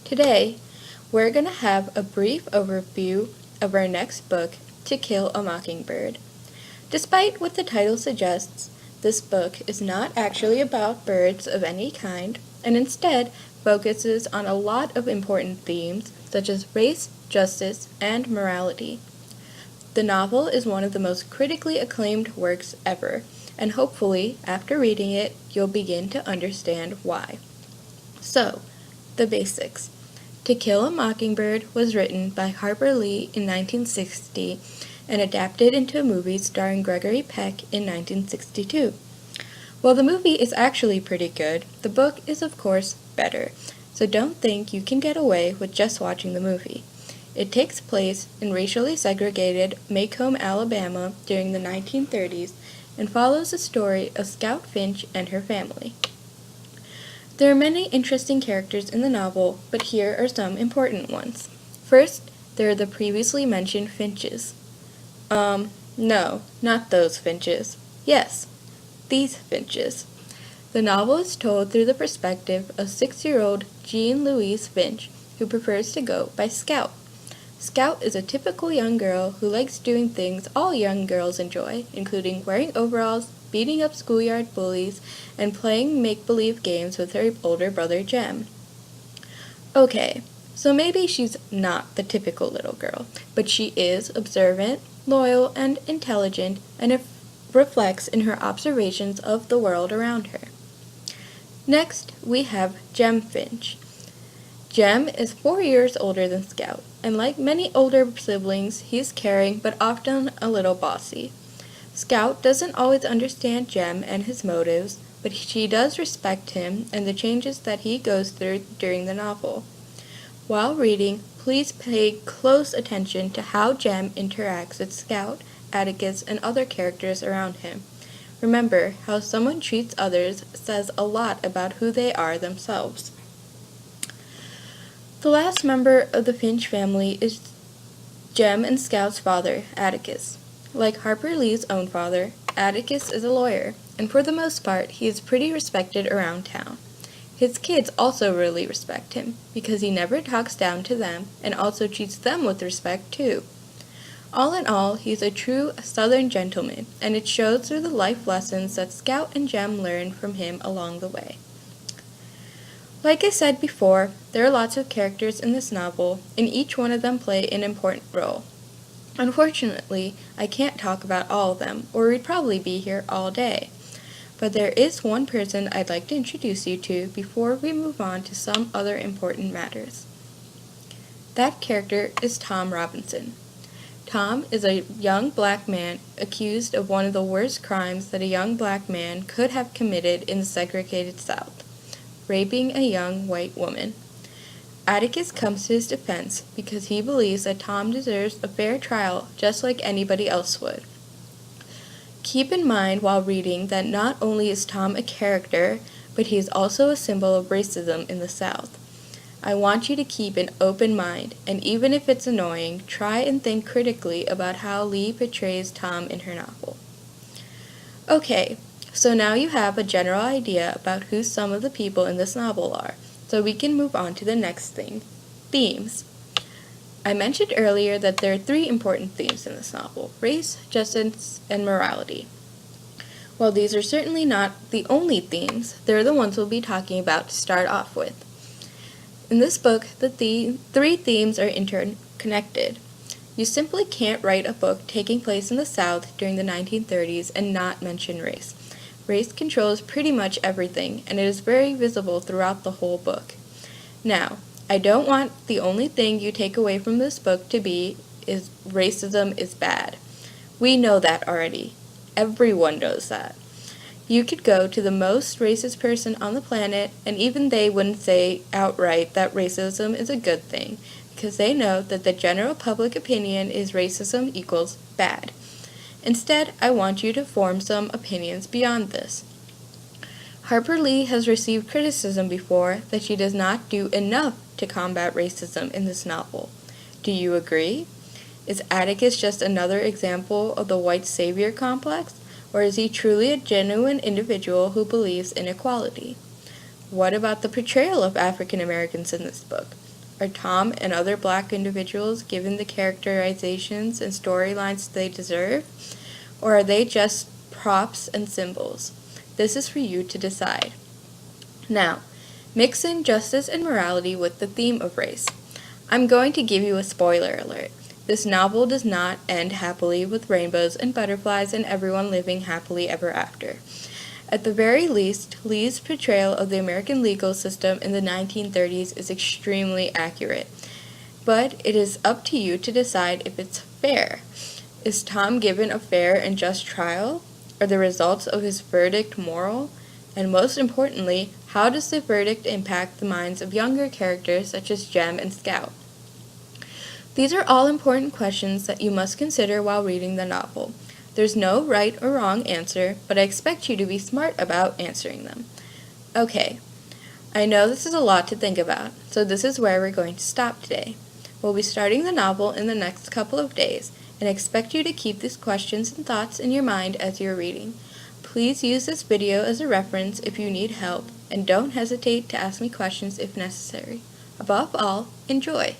Today, we're going to have a brief overview of our next book, To Kill a Mockingbird. Despite what the title suggests, this book is not actually about birds of any kind, and instead focuses on a lot of important themes such as race, justice, and morality. The novel is one of the most critically acclaimed works ever, and hopefully, after reading it, you'll begin to understand why. So, the basics. To Kill a Mockingbird was written by Harper Lee in 1960 and adapted into a movie starring Gregory Peck in 1962. While the movie is actually pretty good, the book is of course better, so don't think you can get away with just watching the movie. It takes place in racially segregated Macomb, Alabama during the 1930s and follows the story of Scout Finch and her family. There are many interesting characters in the novel, but here are some important ones. First, there are the previously mentioned Finches. No, not those Finches. Yes, these Finches. The novel is told through the perspective of 6-year-old Jean Louise Finch, who prefers to go by Scout. Scout is a typical young girl who likes doing things all young girls enjoy, including wearing overalls, beating up schoolyard bullies, and playing make-believe games with her older brother Jem. Okay, so maybe she's not the typical little girl, but she is observant, loyal, and intelligent, and it reflects in her observations of the world around her. Next, we have Jem Finch. Jem is 4 years older than Scout, and like many older siblings, he's caring but often a little bossy. Scout doesn't always understand Jem and his motives, but she does respect him and the changes that he goes through during the novel. While reading, please pay close attention to how Jem interacts with Scout, Atticus, and other characters around him. Remember, how someone treats others says a lot about who they are themselves. The last member of the Finch family is Jem and Scout's father, Atticus. Like Harper Lee's own father, Atticus is a lawyer, and for the most part, he is pretty respected around town. His kids also really respect him, because he never talks down to them, and also treats them with respect too. All in all, he's a true Southern gentleman, and it shows through the life lessons that Scout and Jem learn from him along the way. Like I said before, there are lots of characters in this novel, and each one of them play an important role. Unfortunately, I can't talk about all of them, or we'd probably be here all day. But there is one person I'd like to introduce you to before we move on to some other important matters. That character is Tom Robinson. Tom is a young black man accused of one of the worst crimes that a young black man could have committed in the segregated South: raping a young white woman. Atticus comes to his defense because he believes that Tom deserves a fair trial just like anybody else would. Keep in mind while reading that not only is Tom a character, but he is also a symbol of racism in the South. I want you to keep an open mind, and even if it's annoying, try and think critically about how Lee portrays Tom in her novel. Okay, so now you have a general idea about who some of the people in this novel are, so we can move on to the next thing: themes. I mentioned earlier that there are 3 important themes in this novel: race, justice, and morality. While these are certainly not the only themes, they're the ones we'll be talking about to start off with. In this book, the 3 themes are interconnected. You simply can't write a book taking place in the South during the 1930s and not mention race. Race controls pretty much everything, and it is very visible throughout the whole book. Now, I don't want the only thing you take away from this book to be is racism is bad. We know that already. Everyone knows that. You could go to the most racist person on the planet, and even they wouldn't say outright that racism is a good thing, because they know that the general public opinion is racism equals bad. Instead, I want you to form some opinions beyond this. Harper Lee has received criticism before that she does not do enough to combat racism in this novel. Do you agree? Is Atticus just another example of the white savior complex, or is he truly a genuine individual who believes in equality? What about the portrayal of African Americans in this book? Are Tom and other Black individuals given the characterizations and storylines they deserve? Or are they just props and symbols? This is for you to decide. Now, mix in justice and morality with the theme of race. I'm going to give you a spoiler alert. This novel does not end happily with rainbows and butterflies and everyone living happily ever after. At the very least, Lee's portrayal of the American legal system in the 1930s is extremely accurate. But it is up to you to decide if it's fair. Is Tom given a fair and just trial? Are the results of his verdict moral? And most importantly, how does the verdict impact the minds of younger characters such as Jem and Scout? These are all important questions that you must consider while reading the novel. There's no right or wrong answer, but I expect you to be smart about answering them. Okay, I know this is a lot to think about, so this is where we're going to stop today. We'll be starting the novel in the next couple of days, and expect you to keep these questions and thoughts in your mind as you're reading. Please use this video as a reference if you need help, and don't hesitate to ask me questions if necessary. Above all, enjoy!